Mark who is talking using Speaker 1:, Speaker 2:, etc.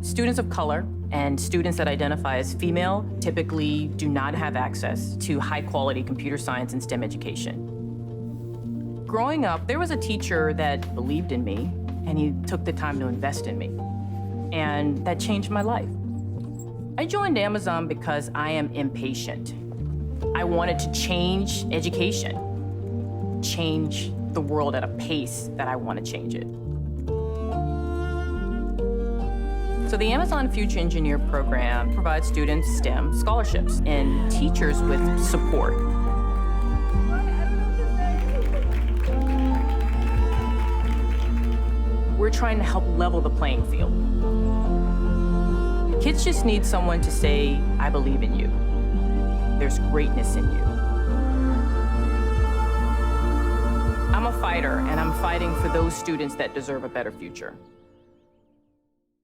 Speaker 1: Students of color and students that identify as female typically do not have access to high-quality computer science and STEM education. Growing up, there was a teacher that believed in me, and he took the time to invest in me. And that changed my life. I joined Amazon because I am impatient. I wanted to change education, change the world at a pace that I want to change it. So the Amazon Future Engineer program provides students STEM scholarships and teachers with support. We're trying to help level the playing field. Kids just need someone to say, I believe in you. There's greatness in you. I'm a fighter, and I'm fighting for those students that deserve a better future.